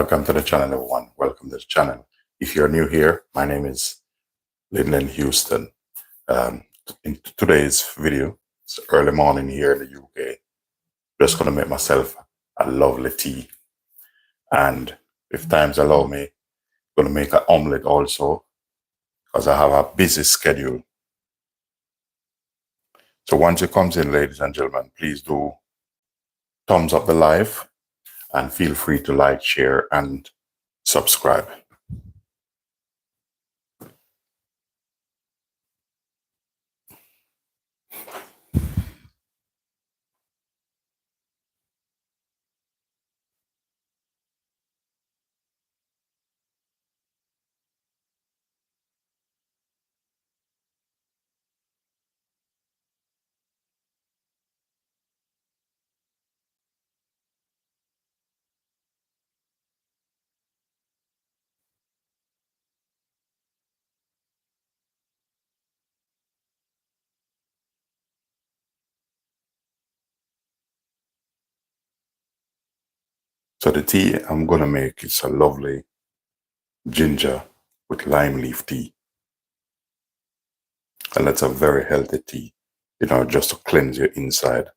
Welcome to the channel, everyone. Welcome to the channel. If you're new here, my name is Linden Houston. In today's video, it's early morning here in the UK. Just going to make myself a lovely tea. And if times allow me, I'm going to make an omelet also, because I have a busy schedule. So once it comes in, ladies and gentlemen, please do thumbs up the live and feel free to like, share, and subscribe. So the tea I'm going to make is a lovely ginger with lime leaf tea. And that's a very healthy tea, just to cleanse your inside.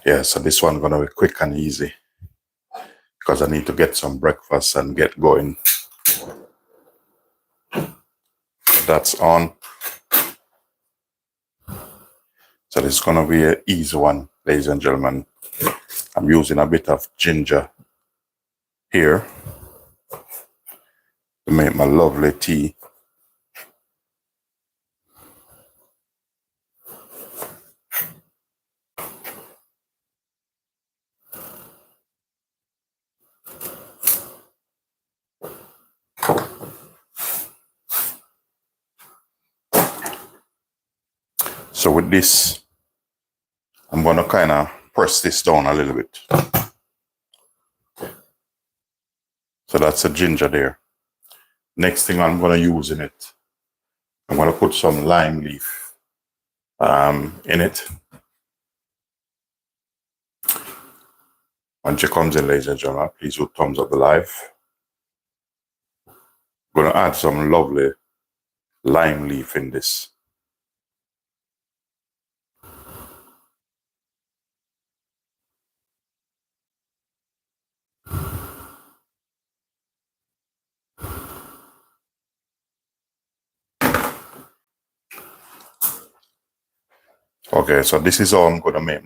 Yeah, so this one's going to be quick and easy because I need to get some breakfast and get going. That's on. So this is going to be an easy one, ladies and gentlemen. I'm using a bit of ginger here to make my lovely tea. So with this, I'm going to kind of press this down a little bit. So that's the ginger there. Next thing I'm going to use in it, I'm going to put some lime leaf in it. Once it comes in, ladies and gentlemen, please do thumbs up the live. I'm going to add some lovely lime leaf in this. Okay, so this is how I'm going to make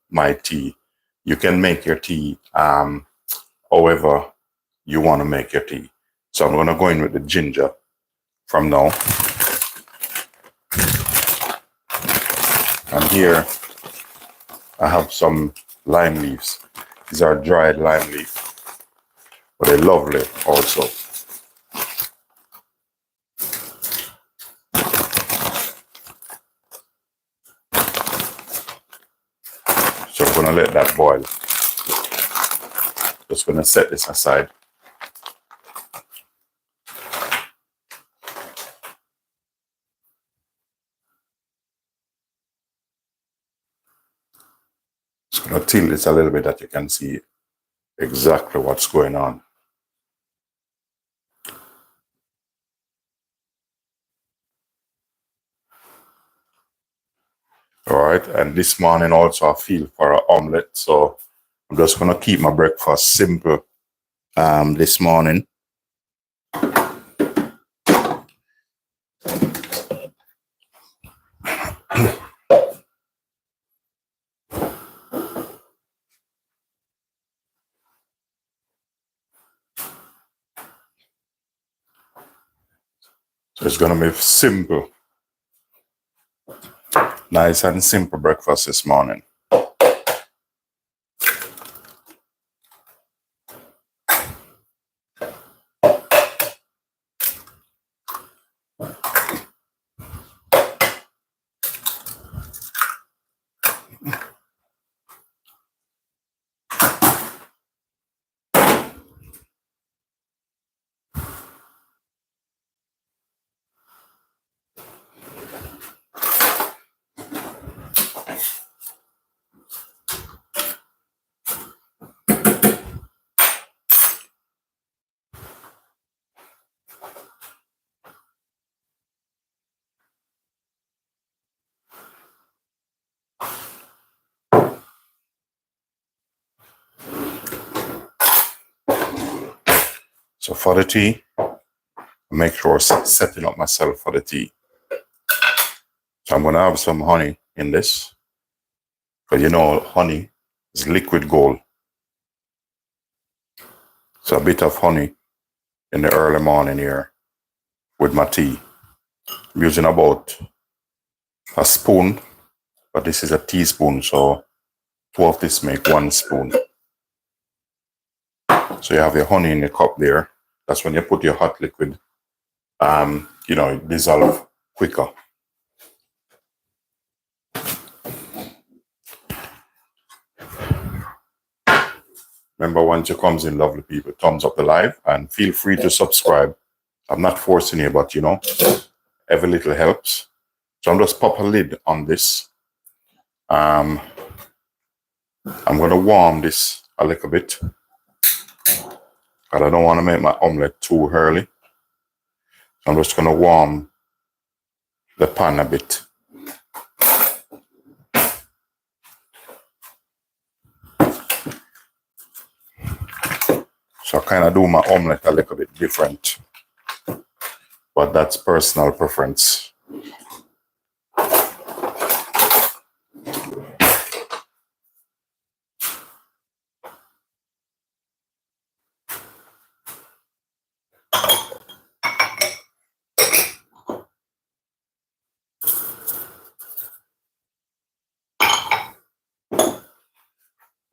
my tea. You can make your tea however you want to make your tea. So I'm going to go in with the ginger from now. And here I have some lime leaves. These are dried lime leaves, but they're lovely also. So I'm going to let that boil. Just going to set this aside. Just going to tilt this a little bit that you can see exactly what's going on. All right, and this morning also I feel for an omelet, so I'm just going to keep my breakfast simple this morning. So it's going to be simple. Nice and simple breakfast this morning. So for the tea, make sure setting up myself for the tea. So I'm going to have some honey in this. But you know, honey is liquid gold. So a bit of honey in the early morning here with my tea. I'm using about a spoon, but this is a teaspoon, so 2 of this make 1 spoon. So you have your honey in the cup there. That's when you put your hot liquid, you know, it dissolve quicker. Remember, once you comes in, lovely people, thumbs up the live and feel free to subscribe. I'm not forcing you, but you know, every little helps. So I'm just pop a lid on this. I'm going to warm this a little bit, but I don't want to make my omelet too early. So I'm just going to warm the pan a bit. So I kind of do my omelet a little bit different, but that's personal preference.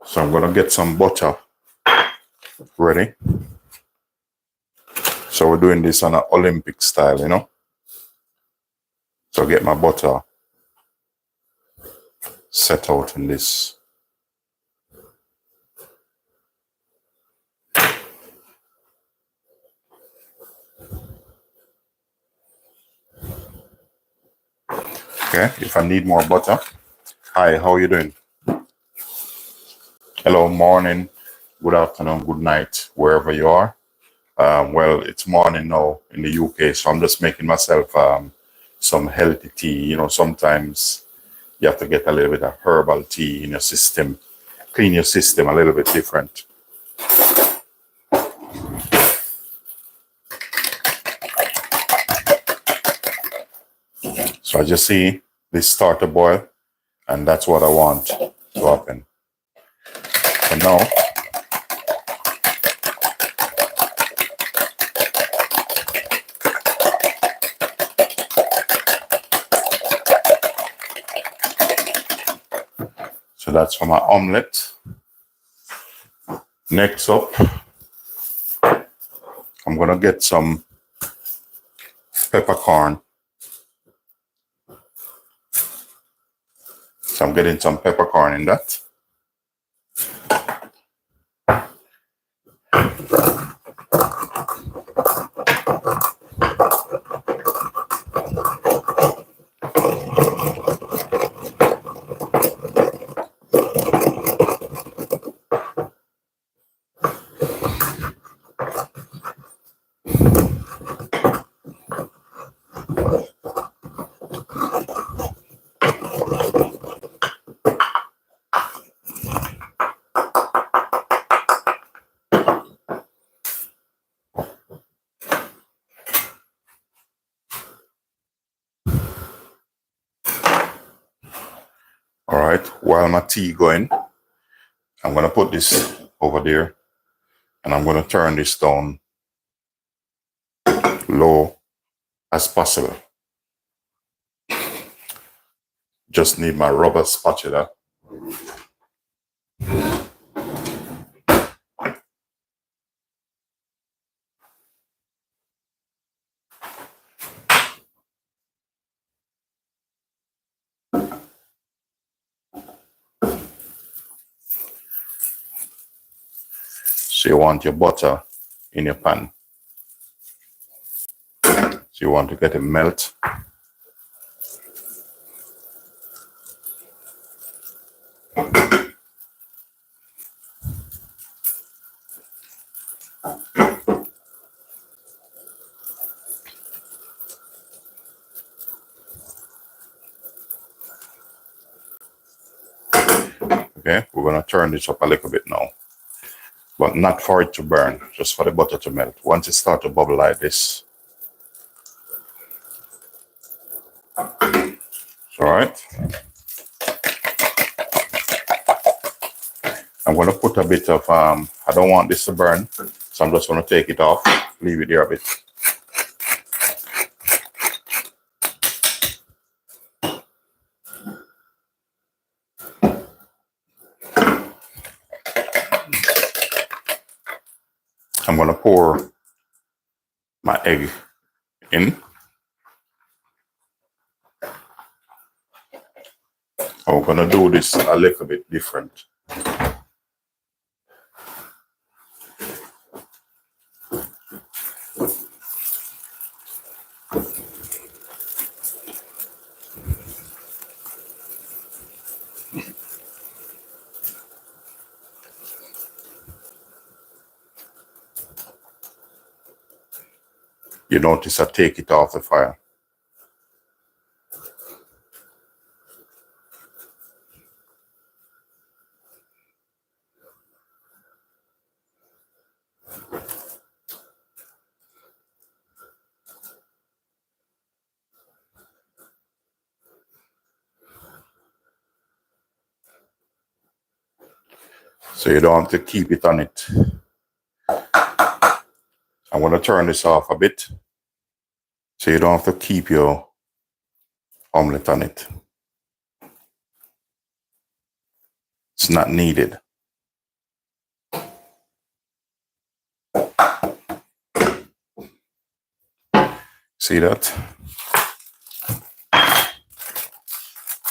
So I'm going to get some butter ready. So we're doing this on an Olympic style, you know. So get my butter set out in this. Okay, if I need more butter. Hi, how are you doing? Hello, morning, good afternoon, good night, wherever you are. Well, it's morning now in the UK, so I'm just making myself some healthy tea. You know, sometimes you have to get a little bit of herbal tea in your system, clean your system a little bit different. So I just see this start to boil, and that's what I want to happen. So now, so that's for my omelet. Next up, I'm gonna get some peppercorn. So I'm getting some peppercorn in that. All right, while my tea going, I'm gonna put this over there, and I'm gonna turn this down low as possible. Just need my rubber spatula. So you want your butter in your pan. So you want to get it melt. Okay, we're gonna turn this up a little bit now, but not for it to burn, just for the butter to melt. Once it starts to bubble like this, all right. I'm gonna put a bit of I don't want this to burn, so I'm just gonna take it off, leave it there a bit. I'm gonna pour my egg in. I'm gonna do this a little bit different. You notice I take it off the fire. So you don't have to keep it on it. I'm gonna turn this off a bit, so you don't have to keep your omelet on it. It's not needed. See that?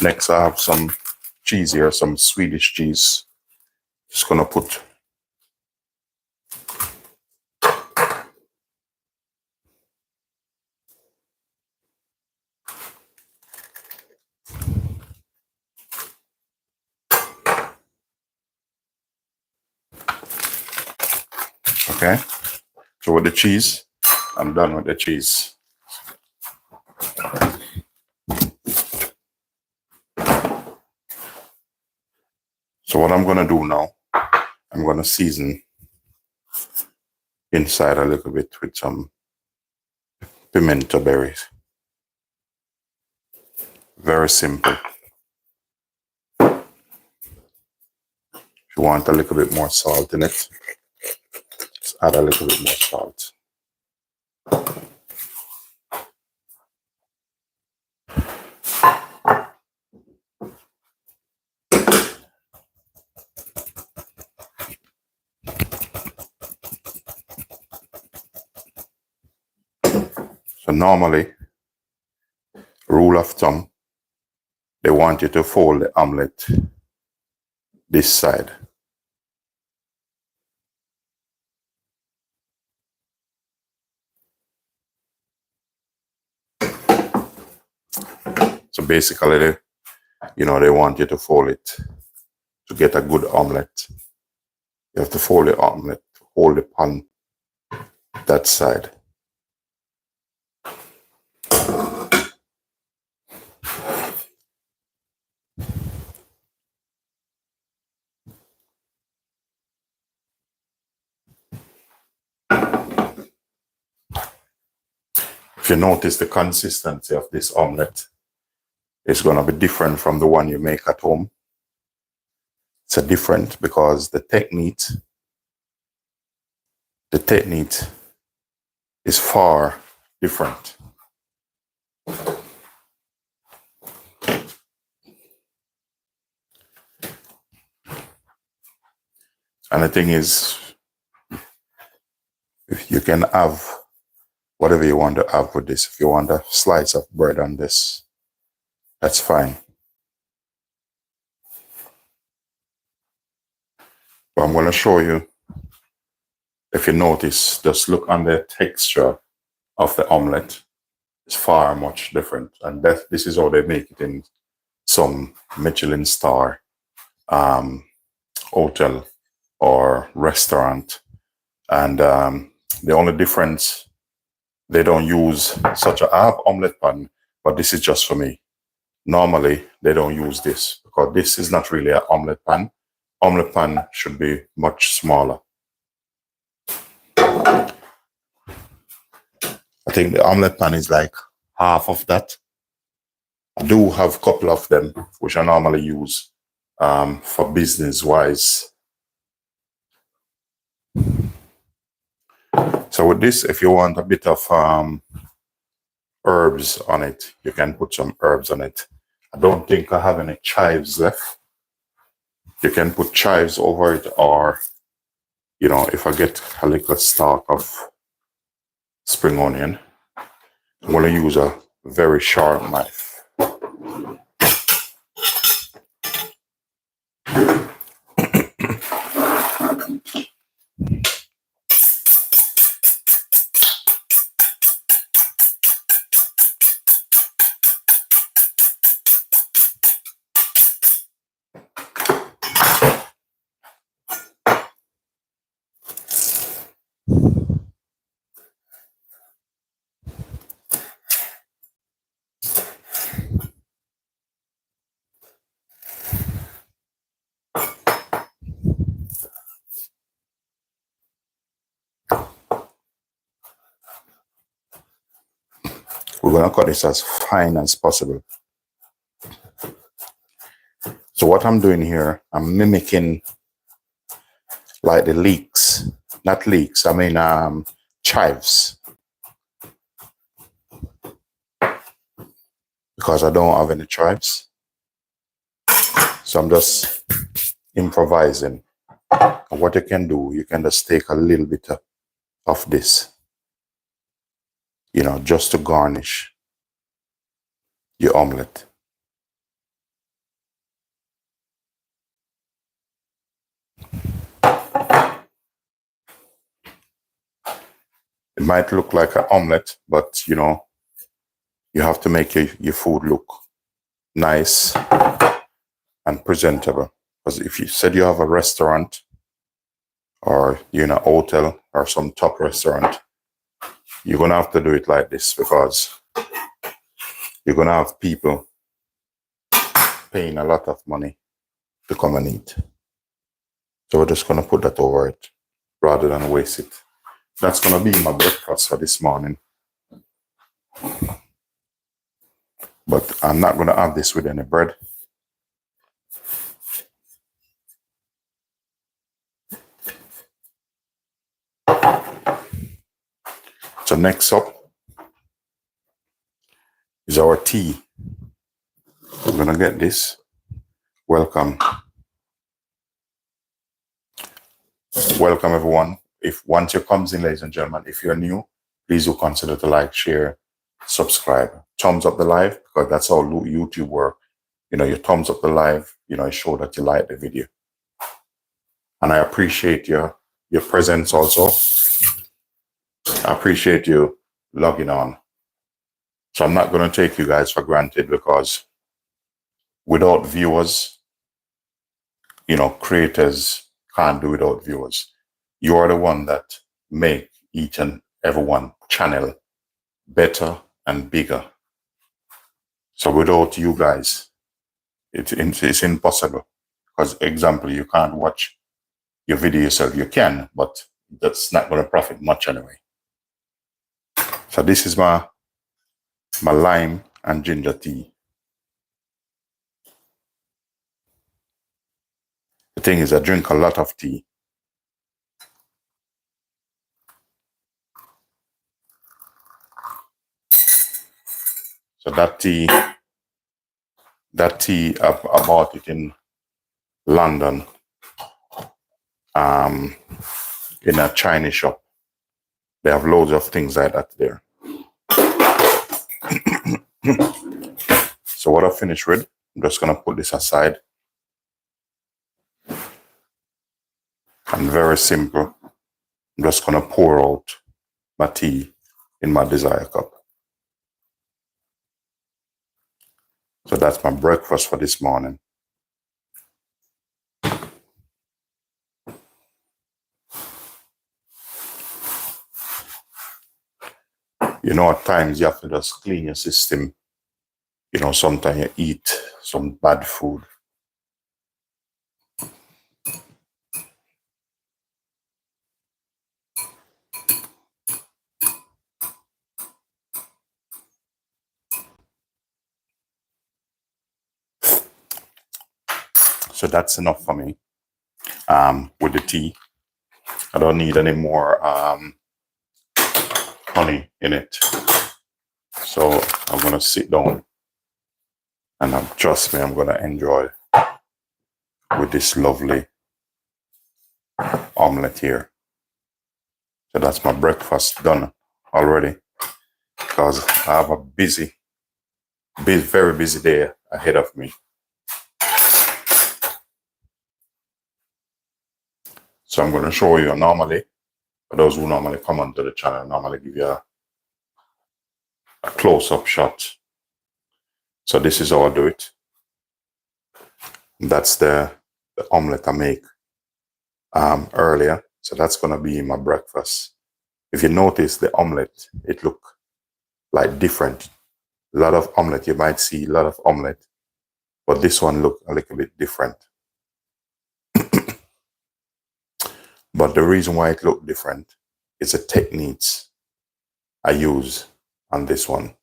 Next, I have some cheese here, some Swedish cheese. Just gonna put okay. So with the cheese, I'm done with the cheese. So what I'm gonna do now, I'm gonna season inside a little bit with some pimento berries. Very simple. If you want a little bit more salt in it, just add a little bit more salt. So normally, rule of thumb, they want you to fold the omelet this side. So basically, they want you to fold it to get a good omelet. You have to fold the omelet, hold the pan that side. If you notice the consistency of this omelet, it's going to be different from the one you make at home. It's a different because the technique is far different. And the thing is, if you can have whatever you want to have with this. If you want a slice of bread on this, that's fine. But I'm going to show you, if you notice, just look on the texture of the omelet. It's far much different. And this is how they make it in some Michelin star hotel or restaurant. And the only difference, they don't use such a, I have omelet pan, but this is just for me. Normally, they don't use this because this is not really an omelet pan. Omelet pan should be much smaller. I think the omelet pan is like half of that. I do have a couple of them, which I normally use for business-wise. So with this, if you want a bit of herbs on it, you can put some herbs on it. I don't think I have any chives left. You can put chives over it, or, you know, if I get a little stalk of spring onion, I'm going to use a very sharp knife. We're going to cut this as fine as possible. So what I'm doing here, I'm mimicking like the leeks, not leeks, I mean chives. Because I don't have any chives. So I'm just improvising. And what you can do, you can just take a little bit of this, you know, just to garnish your omelet. It might look like an omelet, but, you know, you have to make your food look nice and presentable. Because if you said you have a restaurant, or you're in a hotel or some top restaurant, you're going to have to do it like this, because you're going to have people paying a lot of money to come and eat. So we're just going to put that over it rather than waste it. That's going to be my breakfast for this morning. But I'm not going to have this with any bread. So next up is our tea. We're going to get this. Welcome. Welcome, everyone. If once you comes in, ladies and gentlemen, if you're new, please do consider to like, share, subscribe, thumbs up the live, because that's how YouTube work. You know, you thumbs up the live, you know, it show that you like the video. And I appreciate your presence also. I appreciate you logging on. So I'm not going to take you guys for granted, because without viewers, you know, creators can't do without viewers. You are the one that make each and every one channel better and bigger. So without you guys, it's impossible. Because example, you can't watch your video yourself. You can, but that's not going to profit much anyway. So this is my lime and ginger tea. The thing is, I drink a lot of tea. So that tea, I bought it in London. in a Chinese shop. They have loads of things like that there. So what I finished with, I'm just gonna put this aside. And very simple. I'm just gonna pour out my tea in my desire cup. So that's my breakfast for this morning. You know, at times you have to just clean your system. You know, sometimes you eat some bad food. So that's enough for me with the tea. I don't need any more honey in it. So I'm gonna sit down and trust me, I'm gonna enjoy with this lovely omelet here. So that's my breakfast done already, because I have a very busy day ahead of me. So I'm going to show you normally, for those who normally come onto the channel, I normally give you a close-up shot. So this is how I do it. That's the omelet I make earlier. So that's going to be my breakfast. If you notice the omelet, it look like different. A lot of omelet, you might see a lot of omelet, but this one look a little bit different. But the reason why it look different is the techniques I use on this one.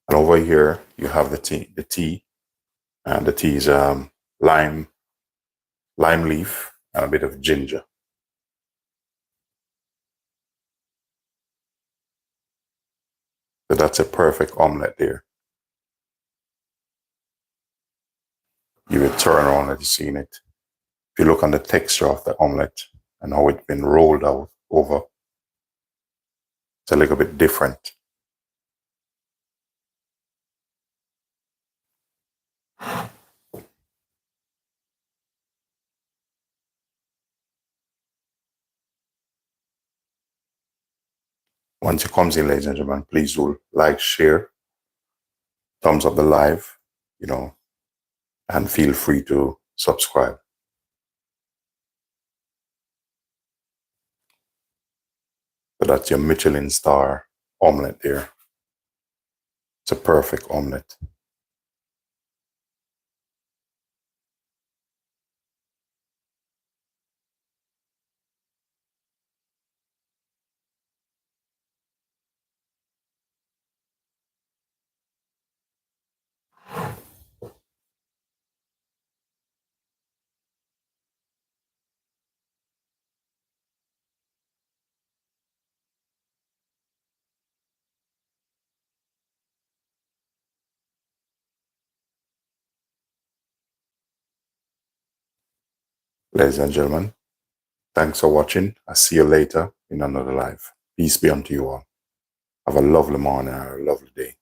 And over here, you have the tea, and the tea is lime leaf and a bit of ginger. So that's a perfect omelet there. You will turn around and you've seen it. If you look on the texture of the omelet and how it's been rolled out over, it's a little bit different. Once it comes in, ladies and gentlemen, please do like, share, thumbs up the live, you know, and feel free to subscribe. So that's your Michelin star omelet there. It's a perfect omelet. Ladies and gentlemen, thanks for watching. I'll see you later in another live. Peace be unto you all. Have a lovely morning and a lovely day.